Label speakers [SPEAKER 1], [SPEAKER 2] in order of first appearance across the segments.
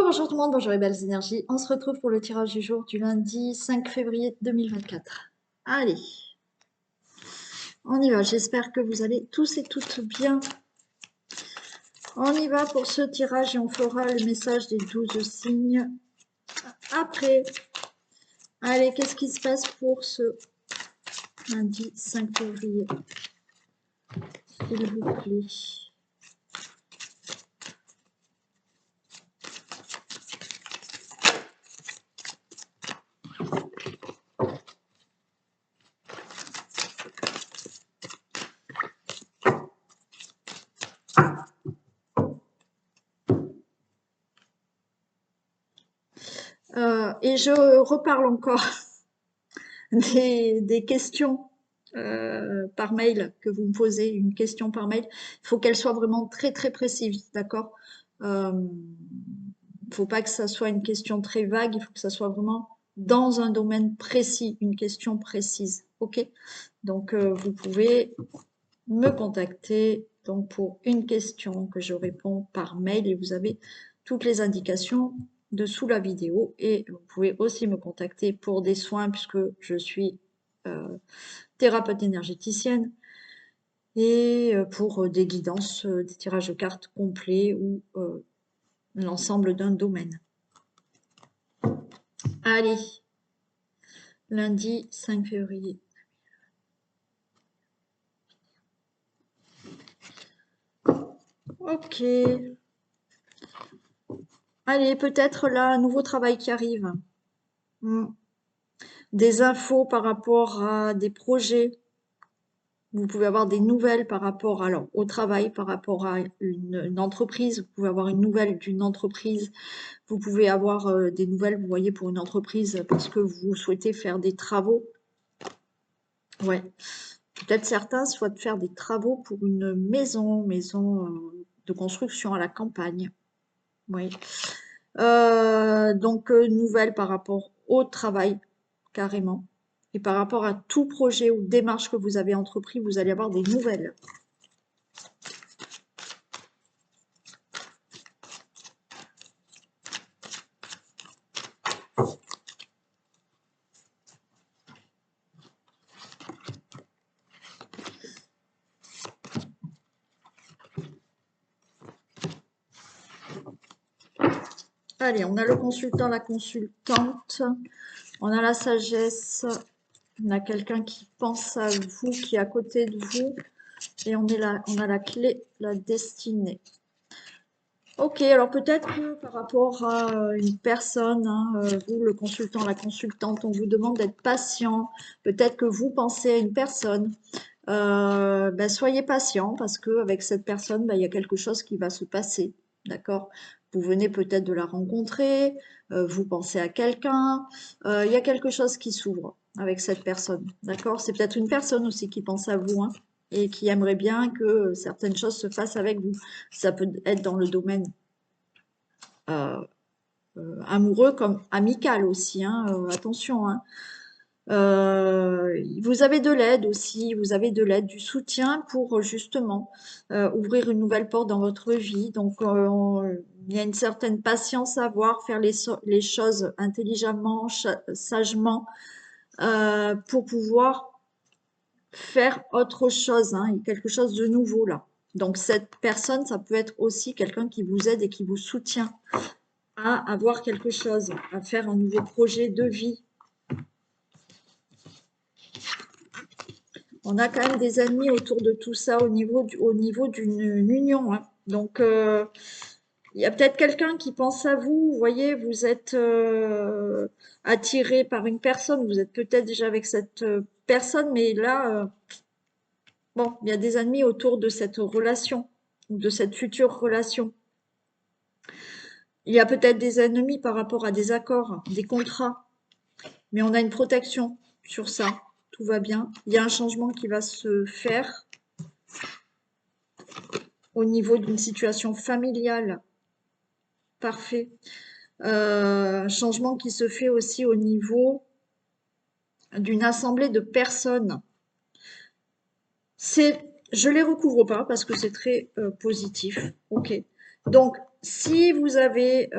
[SPEAKER 1] Bonjour tout le monde, bonjour les belles énergies. On se retrouve pour le tirage du jour du lundi 5 février 2024. Allez, on y va. J'espère que vous allez tous et toutes bien. On y va pour ce tirage et on fera le message des 12 signes après. Allez, qu'est-ce qui se passe pour ce lundi 5 février? S'il vous plaît. Et je reparle encore des questions par mail que vous me posez, une question par mail. Il faut qu'elle soit vraiment très très précise, d'accord? Il ne faut pas que ça soit une question très vague, il faut que ça soit vraiment dans un domaine précis, une question précise, ok? Donc vous pouvez me contacter donc pour une question que je réponds par mail et vous avez toutes les indications dessous la vidéo et vous pouvez aussi me contacter pour des soins puisque je suis thérapeute énergéticienne et pour des guidances, des tirages de cartes complets ou l'ensemble d'un domaine. Allez, lundi 5 février. Ok. Allez, peut-être là, un nouveau travail qui arrive. Des infos par rapport à des projets. Vous pouvez avoir des nouvelles par rapport alors, au travail, par rapport à une entreprise. Vous pouvez avoir une nouvelle d'une entreprise. Vous pouvez avoir des nouvelles, vous voyez, pour une entreprise parce que vous souhaitez faire des travaux. Ouais. Peut-être certains souhaitent faire des travaux pour une maison de construction à la campagne. Oui. Donc, nouvelles par rapport au travail, carrément. Et par rapport à tout projet ou démarche que vous avez entrepris, vous allez avoir des nouvelles. Allez, on a le consultant, la consultante, on a la sagesse, on a quelqu'un qui pense à vous, qui est à côté de vous, et on a la clé, la destinée. Ok, alors peut-être que par rapport à une personne, hein, vous, le consultant, la consultante, on vous demande d'être patient. Peut-être que vous pensez à une personne. Ben, soyez patient parce qu'avec cette personne, ben, il y a quelque chose qui va se passer. D'accord? Vous venez peut-être de la rencontrer, vous pensez à quelqu'un, il y a quelque chose qui s'ouvre avec cette personne. D'accord? C'est peut-être une personne aussi qui pense à vous, hein, et qui aimerait bien que certaines choses se fassent avec vous. Ça peut être dans le domaine euh, amoureux comme amical aussi, hein, attention, hein. Vous avez de l'aide aussi, vous avez de l'aide, du soutien pour justement ouvrir une nouvelle porte dans votre vie. Donc, il y a une certaine patience à avoir, faire les choses intelligemment, sagement, pour pouvoir faire autre chose, hein, quelque chose de nouveau là. Donc, cette personne, ça peut être aussi quelqu'un qui vous aide et qui vous soutient à avoir quelque chose, à faire un nouveau projet de vie. On a quand même des ennemis autour de tout ça au niveau d'une union, hein. Donc, il y a peut-être quelqu'un qui pense à vous. Vous voyez, vous êtes attiré par une personne. Vous êtes peut-être déjà avec cette personne, mais là, bon, il y a des ennemis autour de cette relation, de cette future relation. Il y a peut-être des ennemis par rapport à des accords, des contrats, mais on a une protection sur ça. Tout va bien. Il y a un changement qui va se faire au niveau d'une situation familiale. Parfait. Changement qui se fait aussi au niveau d'une assemblée de personnes. Je les recouvre pas parce que c'est très positif. Ok. Donc, si vous avez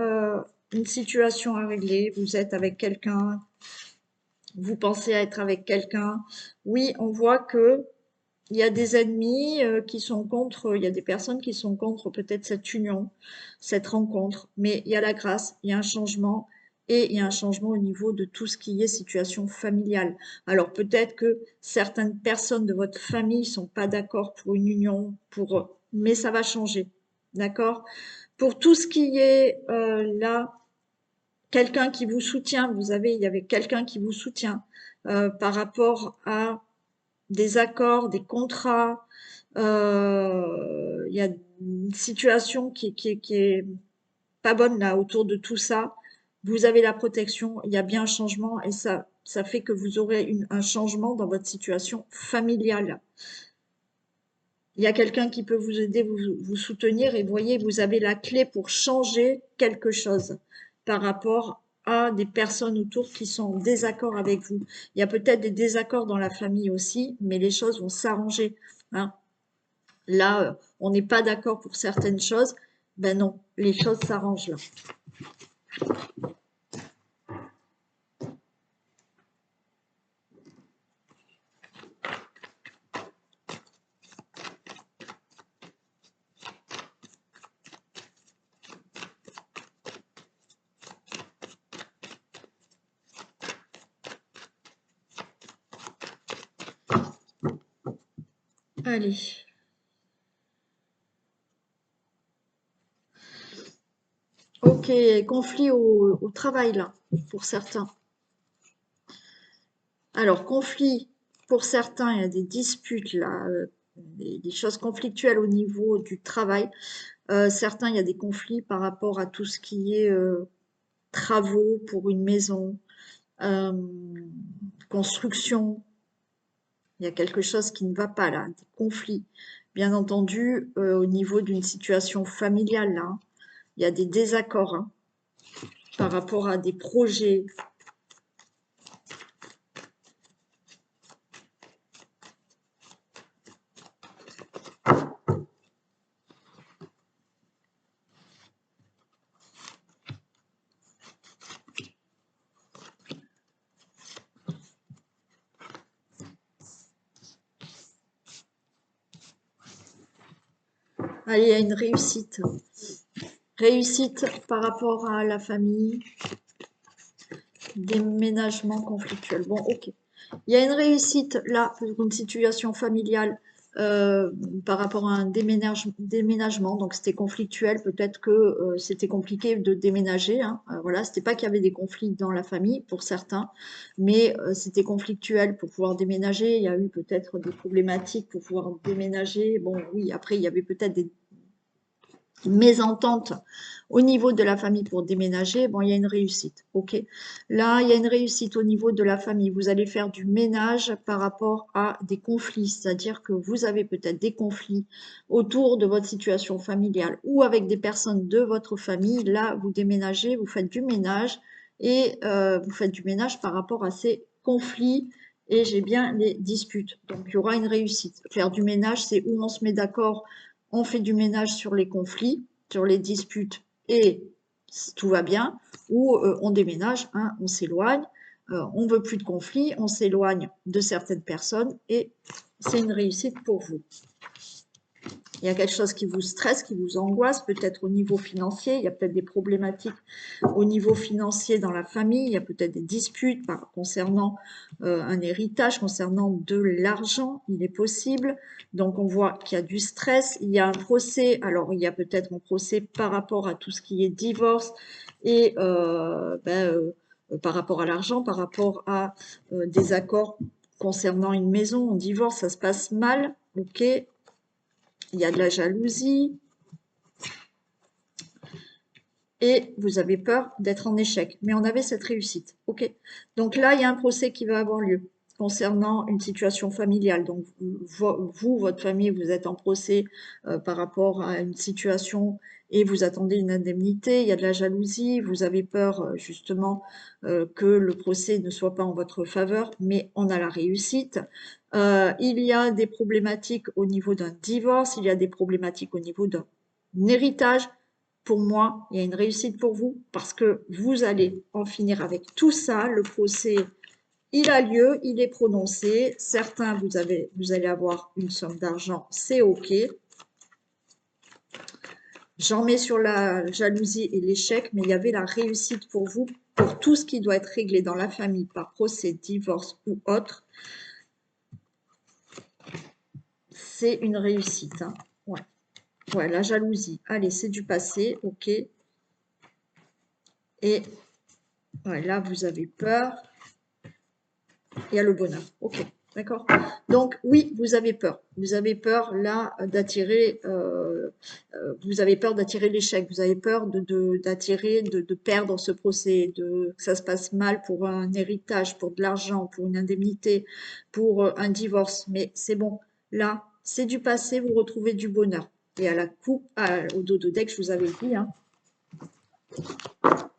[SPEAKER 1] une situation à régler, vous êtes avec quelqu'un, vous pensez à être avec quelqu'un. Oui, on voit que il y a des ennemis qui sont contre, il y a des personnes qui sont contre peut-être cette union, cette rencontre, mais il y a la grâce, il y a un changement et il y a un changement au niveau de tout ce qui est situation familiale. Alors peut-être que certaines personnes de votre famille sont pas d'accord pour une union, mais ça va changer, d'accord? Pour tout ce qui est là, quelqu'un qui vous soutient, il y avait quelqu'un qui vous soutient par rapport à des accords, des contrats. Il y a une situation qui est pas bonne là autour de tout ça. Vous avez la protection, il y a bien un changement et ça fait que vous aurez un changement dans votre situation familiale. Il y a quelqu'un qui peut vous aider, vous soutenir et voyez, vous avez la clé pour changer quelque chose par rapport à des personnes autour qui sont en désaccord avec vous. Il y a peut-être des désaccords dans la famille aussi, mais les choses vont s'arranger, hein. Là, on n'est pas d'accord pour certaines choses, ben non, les choses s'arrangent là. Allez. Ok, conflit au travail là, pour certains. Alors, conflit, pour certains, il y a des disputes là, des choses conflictuelles au niveau du travail. Certains, il y a des conflits par rapport à tout ce qui est travaux pour une maison, euh, construction. Il y a quelque chose qui ne va pas là, des conflits. Bien entendu, au niveau d'une situation familiale là, hein, il y a des désaccords hein, par rapport à des projets. Ah, il y a une réussite. Réussite par rapport à la famille, déménagement conflictuel. Bon, ok. Il y a une réussite là pour une situation familiale par rapport à un déménagement. Donc c'était conflictuel. Peut-être que c'était compliqué de déménager. Hein. Voilà, c'était pas qu'il y avait des conflits dans la famille pour certains, mais c'était conflictuel pour pouvoir déménager. Il y a eu peut-être des problématiques pour pouvoir déménager. Bon, oui. Après, il y avait peut-être des mésentente au niveau de la famille pour déménager, bon, il y a une réussite, ok. Là, il y a une réussite au niveau de la famille. Vous allez faire du ménage par rapport à des conflits, c'est-à-dire que vous avez peut-être des conflits autour de votre situation familiale ou avec des personnes de votre famille. Là, vous déménagez, vous faites du ménage et vous faites du ménage par rapport à ces conflits et j'ai bien les disputes. Donc, il y aura une réussite. Faire du ménage, c'est où on se met d'accord, on fait du ménage sur les conflits, sur les disputes et tout va bien, ou on déménage, hein, on s'éloigne, on veut plus de conflits, on s'éloigne de certaines personnes et c'est une réussite pour vous. Il y a quelque chose qui vous stresse, qui vous angoisse, peut-être au niveau financier, il y a peut-être des problématiques au niveau financier dans la famille, il y a peut-être des disputes concernant un héritage, concernant de l'argent, il est possible. Donc on voit qu'il y a du stress, il y a un procès, alors il y a peut-être un procès par rapport à tout ce qui est divorce et par rapport à l'argent, par rapport à des accords concernant une maison, on divorce, ça se passe mal, ok. Il y a de la jalousie et vous avez peur d'être en échec. Mais on avait cette réussite. OK. Donc là, il y a un procès qui va avoir lieu concernant une situation familiale. Donc vous, votre famille, vous êtes en procès par rapport à une situation et vous attendez une indemnité. Il y a de la jalousie. Vous avez peur justement que le procès ne soit pas en votre faveur, mais on a la réussite. Il y a des problématiques au niveau d'un divorce, il y a des problématiques au niveau d'un héritage. pour moi, il y a une réussite pour vous parce que vous allez en finir avec tout ça. Le procès, il a lieu, il est prononcé. Certains, vous allez avoir une somme d'argent, c'est OK. J'en mets sur la jalousie et l'échec, mais il y avait la réussite pour vous, pour tout ce qui doit être réglé dans la famille par procès, divorce ou autre. C'est une réussite. Hein. Ouais. Ouais, la jalousie. Allez, c'est du passé, OK. Et ouais, là, vous avez peur. Il y a le bonheur. OK, d'accord. Donc, oui, vous avez peur. Vous avez peur, là, d'attirer... vous avez peur d'attirer l'échec. Vous avez peur d'attirer, de perdre ce procès, que ça se passe mal pour un héritage, pour de l'argent, pour une indemnité, pour un divorce. Mais c'est bon. Là, c'est du passé, vous retrouvez du bonheur. Et à la coupe, au dodo deck, je vous avais dit, hein,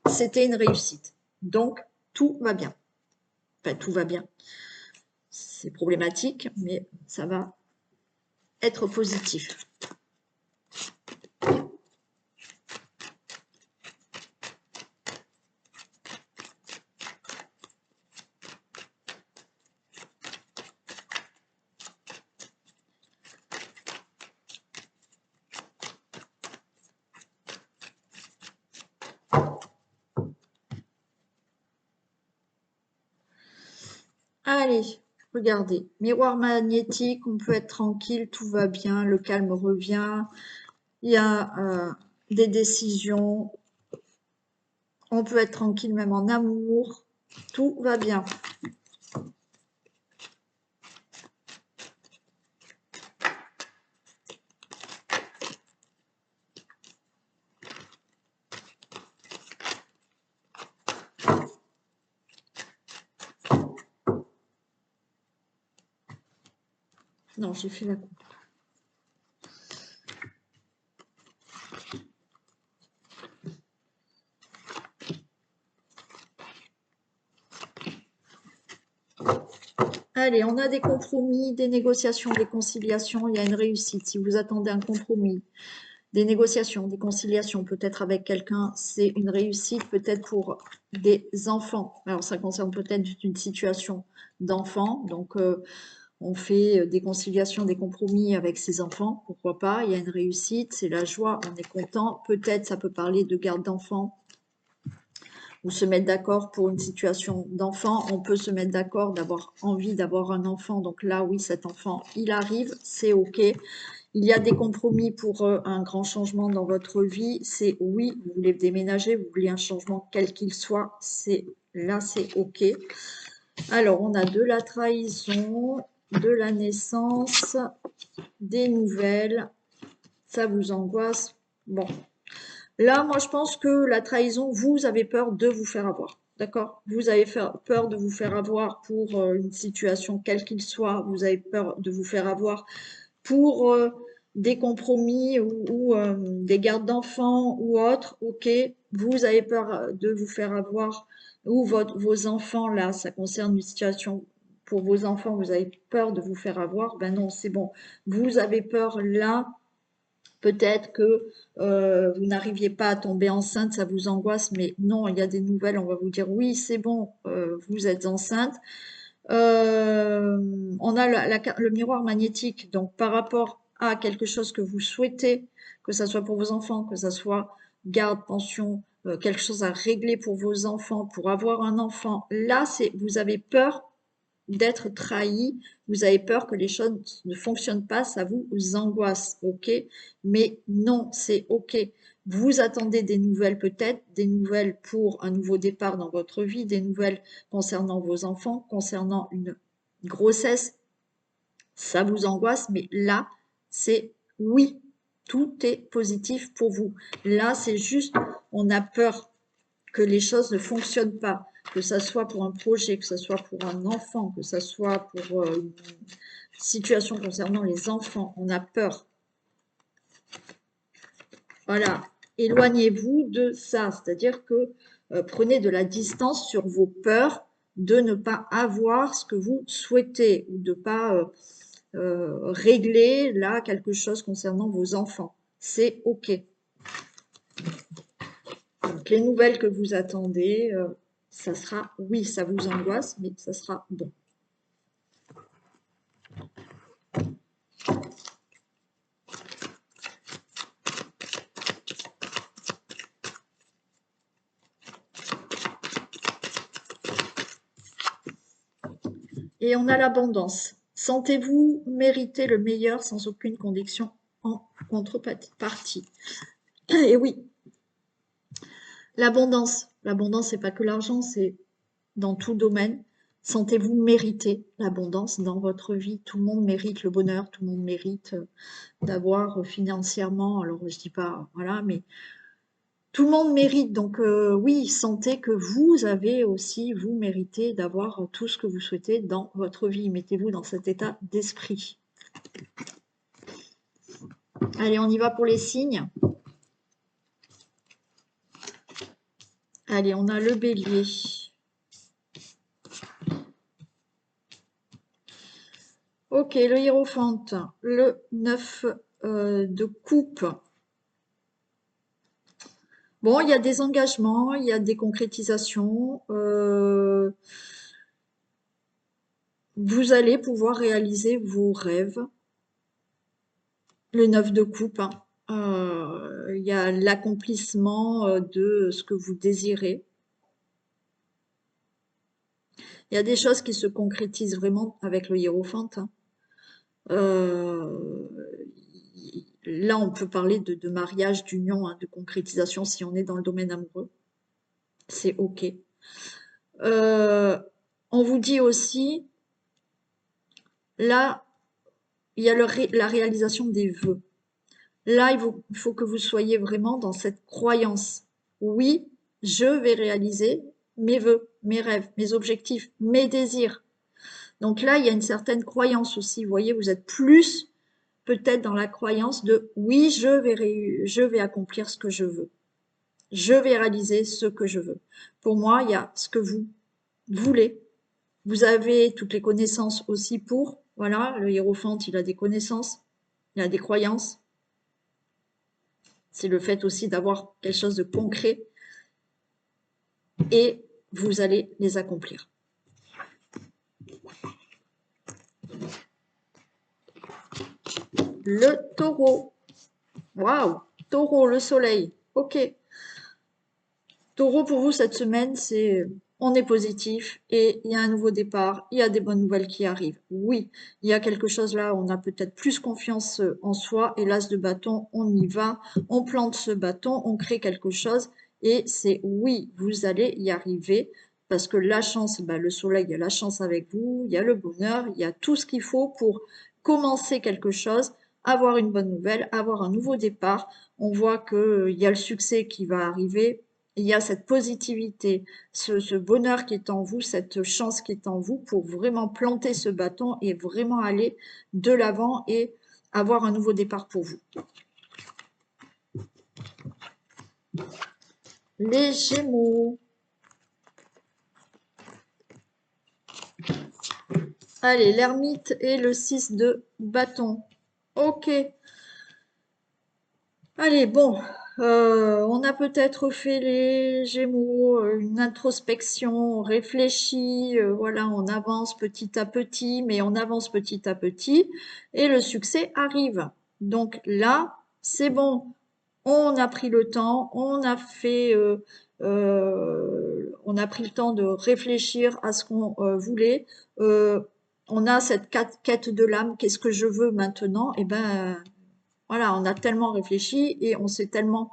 [SPEAKER 1] c'était une réussite. Donc, tout va bien. Enfin, tout va bien. C'est problématique, mais ça va être positif. Allez, regardez. Miroir magnétique, on peut être tranquille, tout va bien, le calme revient. Il y a des décisions. On peut être tranquille même en amour. Tout va bien. Non, j'ai fait la coupe. Allez, on a des compromis, des négociations, des conciliations. Il y a une réussite. Si vous attendez un compromis, des négociations, des conciliations, peut-être avec quelqu'un, c'est une réussite, peut-être pour des enfants. Alors, ça concerne peut-être une situation d'enfant. Donc, on fait des conciliations, des compromis avec ses enfants. Pourquoi pas? Il y a une réussite, c'est la joie, on est content. Peut-être ça peut parler de garde d'enfants ou se mettre d'accord pour une situation d'enfant. On peut se mettre d'accord d'avoir envie d'avoir un enfant. Donc là, oui, cet enfant, il arrive, c'est OK. Il y a des compromis pour un grand changement dans votre vie. C'est oui, vous voulez déménager, vous voulez un changement quel qu'il soit. Là, c'est OK. Alors, on a de la trahison, de la naissance, des nouvelles. Ça vous angoisse. Bon. Là, moi, je pense que la trahison, vous avez peur de vous faire avoir. D'accord? Vous avez peur de vous faire avoir pour une situation quelle qu'il soit. Vous avez peur de vous faire avoir pour des compromis ou des gardes d'enfants ou autres, ok, vous avez peur de vous faire avoir, ou vos enfants, là, ça concerne une situation pour vos enfants, vous avez peur de vous faire avoir, ben non, c'est bon, vous avez peur là, peut-être que vous n'arriviez pas à tomber enceinte, ça vous angoisse, mais non, il y a des nouvelles, on va vous dire oui, c'est bon, vous êtes enceinte, on a le miroir magnétique, donc par rapport à quelque chose que vous souhaitez, que ça soit pour vos enfants, que ça soit garde, pension, quelque chose à régler pour vos enfants, pour avoir un enfant, là, vous avez peur d'être trahi, vous avez peur que les choses ne fonctionnent pas, ça vous angoisse, ok? Mais non, c'est ok. Vous attendez des nouvelles peut-être, des nouvelles pour un nouveau départ dans votre vie, des nouvelles concernant vos enfants, concernant une grossesse, ça vous angoisse, mais là, c'est oui, tout est positif pour vous. Là, c'est juste, on a peur que les choses ne fonctionnent pas, que ça soit pour un projet, que ça soit pour un enfant, que ça soit pour une situation concernant les enfants, on a peur. Voilà, éloignez-vous de ça, c'est-à-dire que prenez de la distance sur vos peurs de ne pas avoir ce que vous souhaitez ou de ne pas régler là quelque chose concernant vos enfants. C'est OK. Donc, les nouvelles que vous attendez, ça sera, oui, ça vous angoisse, mais ça sera bon. Et on a l'abondance. Sentez-vous mériter le meilleur sans aucune condition en contrepartie. Et oui, l'abondance. L'abondance, c'est pas que l'argent, c'est dans tout domaine. Sentez-vous mériter l'abondance dans votre vie. Tout le monde mérite le bonheur, tout le monde mérite d'avoir financièrement, alors je dis pas, voilà, mais tout le monde mérite. Donc oui, sentez que vous avez aussi, vous méritez d'avoir tout ce que vous souhaitez dans votre vie. Mettez-vous dans cet état d'esprit. Allez, on y va pour les signes. Allez, on a le bélier. Ok, le hiérophante, le 9 de coupe. Bon, il y a des engagements, il y a des concrétisations. Vous allez pouvoir réaliser vos rêves. Le 9 de coupe, hein. Il y a l'accomplissement de ce que vous désirez. Il y a des choses qui se concrétisent vraiment avec le hiérophante, hein. Là, on peut parler de mariage, d'union, hein, de concrétisation si on est dans le domaine amoureux. C'est OK. On vous dit aussi, là, il y a la réalisation des vœux. Là, il faut que vous soyez vraiment dans cette croyance. Oui, je vais réaliser mes vœux, mes rêves, mes objectifs, mes désirs. Donc là, il y a une certaine croyance aussi. Vous voyez, vous êtes plus peut-être dans la croyance de oui, je vais accomplir ce que je veux. Je vais réaliser ce que je veux. Pour moi, il y a ce que vous voulez. Vous avez toutes les connaissances aussi pour. Voilà, le hiérophante, il a des connaissances, il a des croyances. C'est le fait aussi d'avoir quelque chose de concret et vous allez les accomplir. Le taureau. Waouh, taureau, le soleil. Ok. Taureau, pour vous, cette semaine, c'est on est positif et il y a un nouveau départ, il y a des bonnes nouvelles qui arrivent. Oui, il y a quelque chose là, on a peut-être plus confiance en soi et l'as de bâton, on y va, on plante ce bâton, on crée quelque chose et c'est oui, vous allez y arriver parce que la chance, bah, le soleil, il y a la chance avec vous, il y a le bonheur, il y a tout ce qu'il faut pour commencer quelque chose, avoir une bonne nouvelle, avoir un nouveau départ. On voit qu'il y a le succès qui va arriver, il y a cette positivité, ce bonheur qui est en vous, cette chance qui est en vous pour vraiment planter ce bâton et vraiment aller de l'avant et avoir un nouveau départ pour vous. Les Gémeaux. Allez, l'ermite et le 6 de bâton. Ok. Allez, bon, on a peut-être fait les Gémeaux, une introspection, on réfléchit, voilà, on avance petit à petit, mais on avance petit à petit, et le succès arrive. Donc là, c'est bon, on a pris le temps, on a fait, on a pris le temps de réfléchir à ce qu'on voulait. On a cette quête de l'âme, qu'est-ce que je veux maintenant? Eh ben, voilà, on a tellement réfléchi et on s'est tellement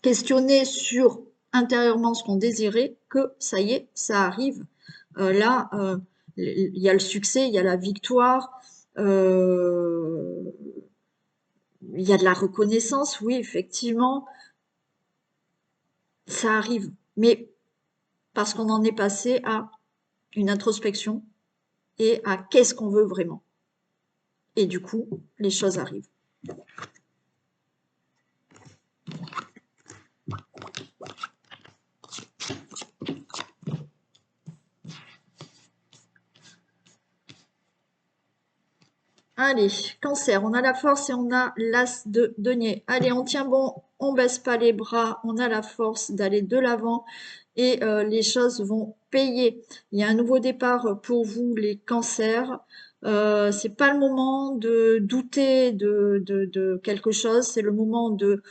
[SPEAKER 1] questionné sur intérieurement ce qu'on désirait que ça y est, ça arrive. Là, il y a le succès, il y a la victoire, il y a de la reconnaissance, oui, effectivement, ça arrive. Mais parce qu'on en est passé à une introspection et à qu'est-ce qu'on veut vraiment. Et du coup, les choses arrivent. Allez, cancer, on a la force et on a l'as de denier. Allez, on tient bon, on baisse pas les bras, on a la force d'aller de l'avant et les choses vont payer. Il y a un nouveau départ pour vous, les cancers. C'est pas le moment de douter de quelque chose, c'est le moment de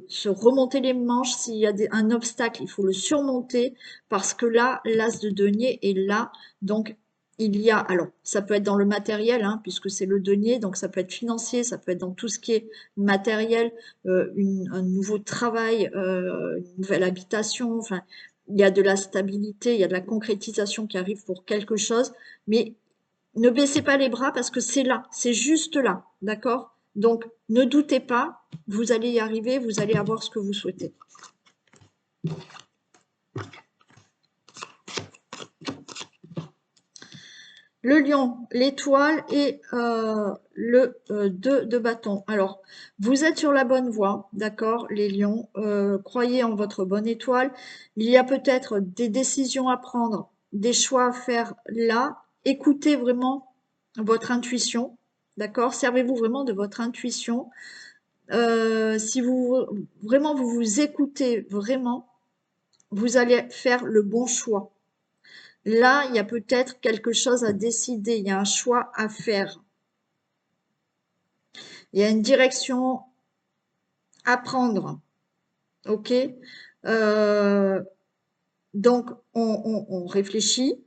[SPEAKER 1] se remonter les manches. S'il y a un obstacle, il faut le surmonter parce que là, l'as de denier est là. Donc, il y a, alors ça peut être dans le matériel, hein, puisque c'est le denier, donc ça peut être financier, ça peut être dans tout ce qui est matériel, un nouveau travail, une nouvelle habitation, enfin, il y a de la stabilité, il y a de la concrétisation qui arrive pour quelque chose, mais ne baissez pas les bras parce que c'est là, c'est juste là, d'accord? Donc ne doutez pas, vous allez y arriver, vous allez avoir ce que vous souhaitez. Le lion, l'étoile et le 2 de bâton. Alors, vous êtes sur la bonne voie, d'accord, les lions. Croyez en votre bonne étoile. Il y a peut-être des décisions à prendre, des choix à faire là. Écoutez vraiment votre intuition, d'accord. Servez-vous vraiment de votre intuition. Si vous vous écoutez vraiment, vous allez faire le bon choix. Là, il y a peut-être quelque chose à décider, il y a un choix à faire. Il y a une direction à prendre. OK? Euh, donc, on réfléchit,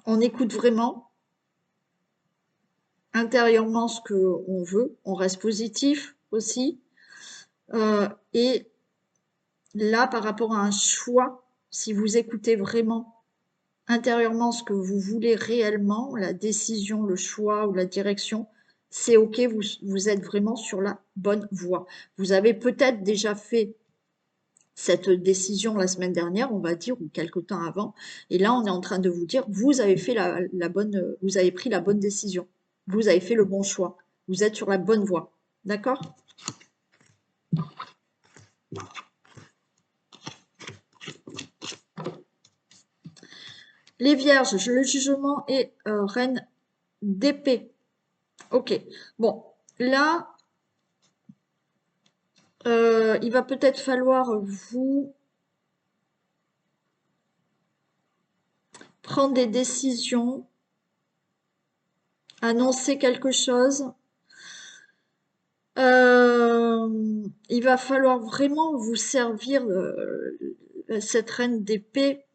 [SPEAKER 1] on écoute vraiment intérieurement ce qu'on veut, on reste positif aussi. Et là, par rapport à un choix, si vous écoutez vraiment intérieurement ce que vous voulez réellement, la décision, le choix ou la direction, c'est OK, vous êtes vraiment sur la bonne voie. Vous avez peut-être déjà fait cette décision la semaine dernière, on va dire, ou quelque temps avant, et là, on est en train de vous dire, vous avez fait la bonne, vous avez pris la bonne décision, vous avez fait le bon choix, vous êtes sur la bonne voie. D'accord? Les vierges, le jugement et reine d'épée. Ok. Bon, là, il va peut-être falloir vous prendre des décisions, annoncer quelque chose. Il va falloir vraiment vous servir cette reine d'épée.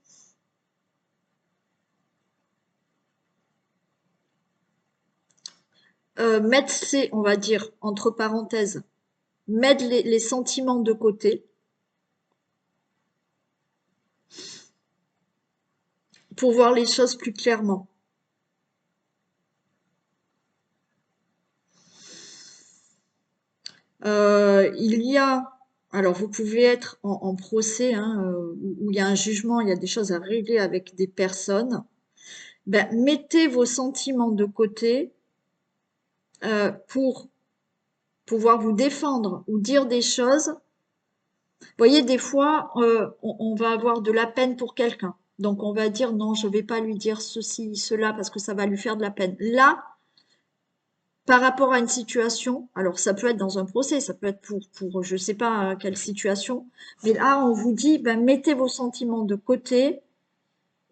[SPEAKER 1] Mettre ses, on va dire, entre parenthèses, mettre les sentiments de côté pour voir les choses plus clairement. Il y a, alors vous pouvez être en procès, hein, où il y a un jugement, il y a des choses à régler avec des personnes. Ben, mettez vos sentiments de côté pour pouvoir vous défendre ou dire des choses. Vous voyez, des fois, on va avoir de la peine pour quelqu'un. Donc on va dire non, je vais pas lui dire ceci, cela, parce que ça va lui faire de la peine. Là, par rapport à une situation, alors ça peut être dans un procès, ça peut être pour je sais pas quelle situation, mais là on vous dit, ben, mettez vos sentiments de côté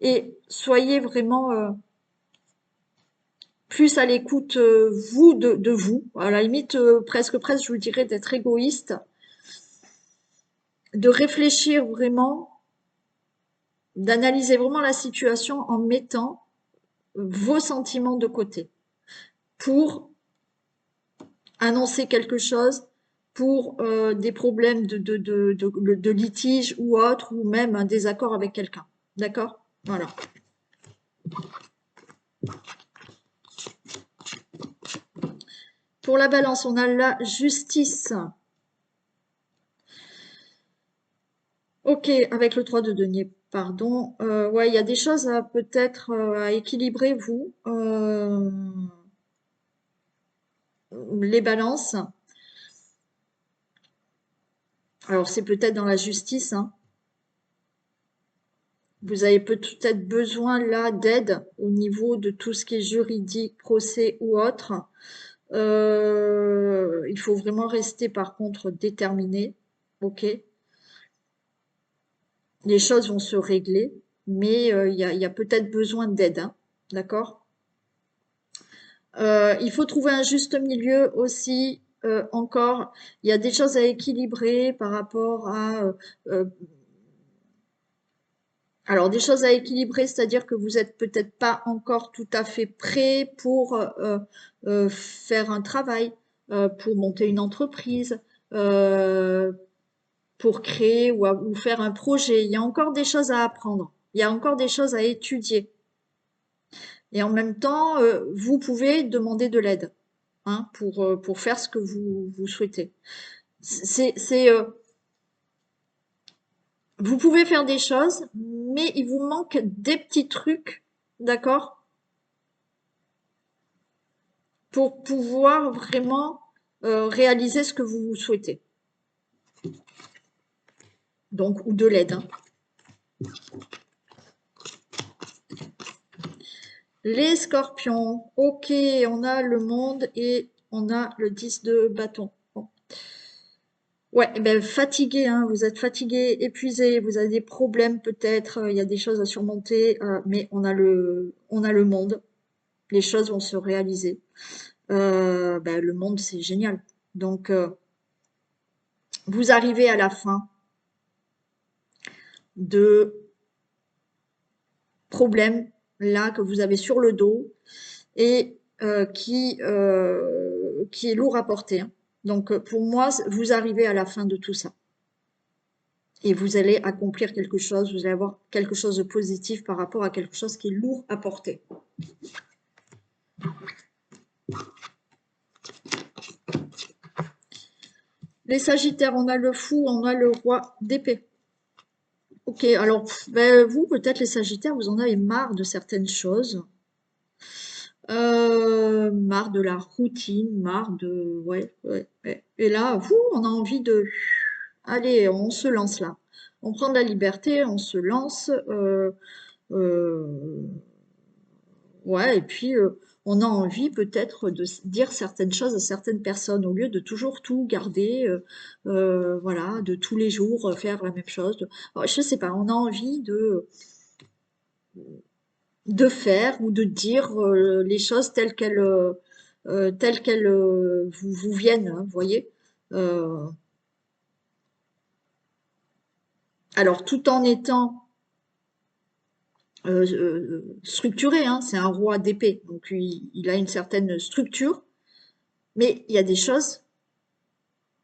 [SPEAKER 1] et soyez vraiment plus à l'écoute vous de vous. À la limite, presque je vous dirais d'être égoïste, de réfléchir vraiment, d'analyser vraiment la situation en mettant vos sentiments de côté pour annoncer quelque chose pour des problèmes de litige ou autre, ou même un désaccord avec quelqu'un. D'accord? Voilà. Pour la balance, on a la justice. Ok, avec le 3 de denier, pardon. Ouais, il y a des choses à peut-être à équilibrer, vous. Les balances. Alors, c'est peut-être dans la justice, hein. Vous avez peut-être besoin là d'aide au niveau de tout ce qui est juridique, procès ou autre. Il faut vraiment rester par contre déterminé. Ok, les choses vont se régler, mais il y a peut-être besoin d'aide, hein, d'accord? Il faut trouver un juste milieu aussi. Encore, il y a des choses à équilibrer par rapport à euh, alors, des choses à équilibrer, c'est-à-dire que vous n'êtes peut-être pas encore tout à fait prêt pour faire un travail, pour monter une entreprise, euh, pour créer ou faire un projet. Il y a encore des choses à apprendre, il y a encore des choses à étudier. Et en même temps, vous pouvez demander de l'aide, hein, pour faire ce que vous souhaitez. C'est, vous pouvez faire des choses, mais il vous manque des petits trucs, d'accord? Pour pouvoir vraiment réaliser ce que vous souhaitez. Donc, ou de l'aide, hein. Les scorpions, ok, on a le monde et on a le 10 de bâton. Bon. Ouais, eh ben, fatigué, hein, vous êtes fatigué, épuisé, vous avez des problèmes peut-être, il y a des choses à surmonter, mais on a le monde, les choses vont se réaliser. Ben, le monde, c'est génial. Donc, vous arrivez à la fin de problèmes là que vous avez sur le dos et qui est lourd à porter, hein. Donc pour moi, vous arrivez à la fin de tout ça. Et vous allez accomplir quelque chose, vous allez avoir quelque chose de positif par rapport à quelque chose qui est lourd à porter. Les Sagittaires, on a le fou, on a le roi d'épée. Ok, alors ben, vous, peut-être les Sagittaires, vous en avez marre de certaines choses. Marre de la routine, marre de... Ouais, ouais, ouais. Et là, vous, on a envie de... Allez, on se lance là. On prend de la liberté, on se lance. Euh, ouais, et puis on a envie peut-être de dire certaines choses à certaines personnes au lieu de toujours tout garder, voilà, de tous les jours faire la même chose. Alors, je sais pas, on a envie de faire ou de dire les choses telles qu'elles vous viennent, hein, vous voyez. Euh, alors tout en étant structuré, hein, c'est un roi d'épée, donc il a une certaine structure, mais il y a des choses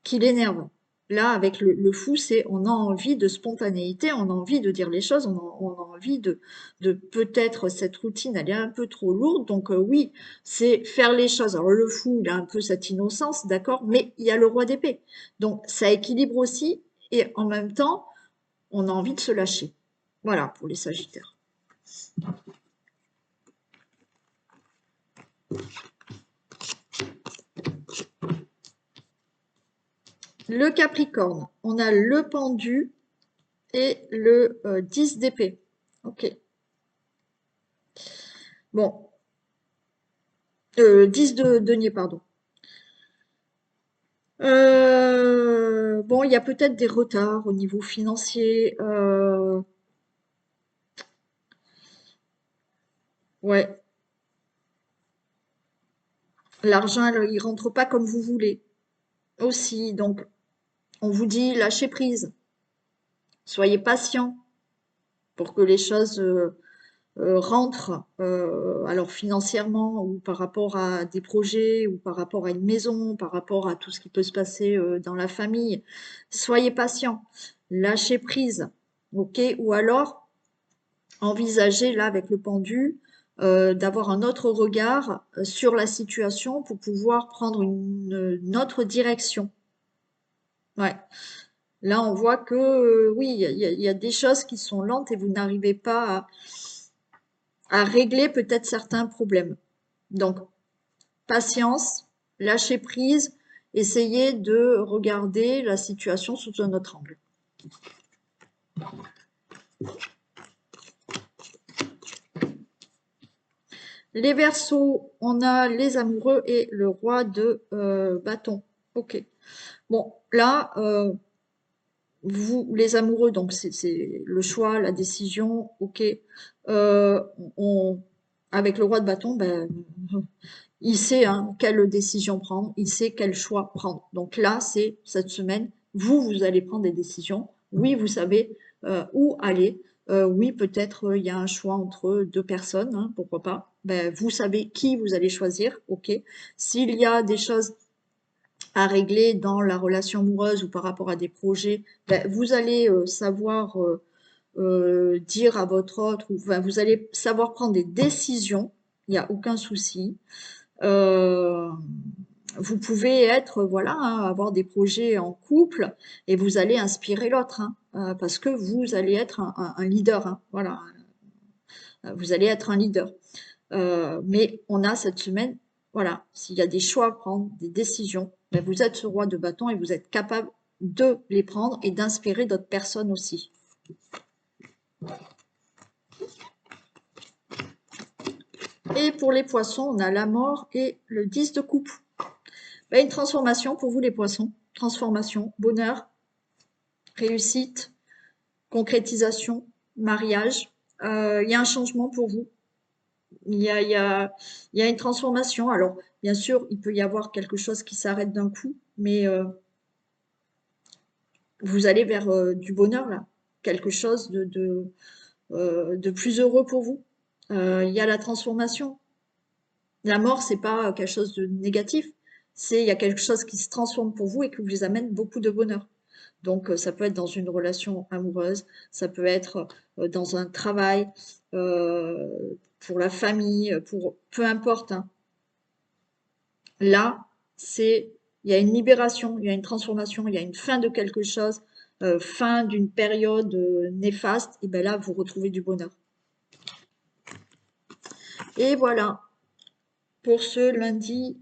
[SPEAKER 1] qui l'énervent. Là, avec le fou, c'est on a envie de spontanéité, on a envie de dire les choses, on a envie de peut-être cette routine, elle est un peu trop lourde. Donc oui, c'est faire les choses. Alors le fou, il a un peu cette innocence, d'accord, mais il y a le roi d'épée. Donc ça équilibre aussi, et en même temps, on a envie de se lâcher. Voilà pour les Sagittaires. Le Capricorne, on a le pendu et le 10 d'épée. Ok. Bon, 10 de denier, pardon. Bon, il y a peut-être des retards au niveau financier. Ouais, l'argent, il rentre pas comme vous voulez. Aussi, donc, on vous dit lâchez prise. Soyez patient pour que les choses rentrent, alors financièrement ou par rapport à des projets ou par rapport à une maison, par rapport à tout ce qui peut se passer dans la famille. Soyez patient, lâchez prise, ok? Ou alors envisagez là avec le pendu d'avoir un autre regard sur la situation pour pouvoir prendre une autre direction. Ouais. Là, on voit que oui, il y a des choses qui sont lentes et vous n'arrivez pas à régler peut-être certains problèmes. Donc, patience, lâcher prise, essayez de regarder la situation sous un autre angle. Les Verseaux, on a les amoureux et le roi de bâton. Ok. Bon, là, vous, les amoureux, donc c'est le choix, la décision, ok. Euh, on, avec le roi de bâton, ben, il sait hein, quelle décision prendre, il sait quel choix prendre. Donc là, c'est cette semaine, vous allez prendre des décisions. Oui, vous savez où aller. Oui, peut-être il y a un choix entre deux personnes, hein, pourquoi pas. Ben, vous savez qui vous allez choisir, ok. S'il y a des choses à régler dans la relation amoureuse ou par rapport à des projets, ben, vous allez savoir dire à votre autre, ou, enfin, vous allez savoir prendre des décisions, il n'y a aucun souci. Euh, vous pouvez être, voilà, hein, avoir des projets en couple et vous allez inspirer l'autre, hein, parce que vous allez être un leader, hein, voilà, vous allez être un leader. Mais on a cette semaine, voilà, s'il y a des choix à prendre, des décisions, ben vous êtes ce roi de bâton et vous êtes capable de les prendre et d'inspirer d'autres personnes aussi. Et pour les poissons, on a la mort et le 10 de coupe. Ben, une transformation pour vous les poissons. Transformation, bonheur, réussite, concrétisation, mariage. Il y a un changement pour vous. Il y a une transformation. Alors, bien sûr, il peut y avoir quelque chose qui s'arrête d'un coup, mais vous allez vers du bonheur là, quelque chose de plus heureux pour vous. Il y a la transformation. La mort, c'est pas quelque chose de négatif, c'est il y a quelque chose qui se transforme pour vous et qui vous amène beaucoup de bonheur. Donc ça peut être dans une relation amoureuse, ça peut être dans un travail, euh, pour la famille, pour peu importe, hein. Là, c'est il y a une libération, il y a une transformation, il y a une fin de quelque chose, fin d'une période néfaste, et bien là, vous retrouvez du bonheur. Et voilà pour ce lundi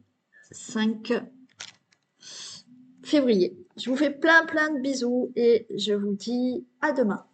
[SPEAKER 1] 5 février. Je vous fais plein de bisous et je vous dis à demain.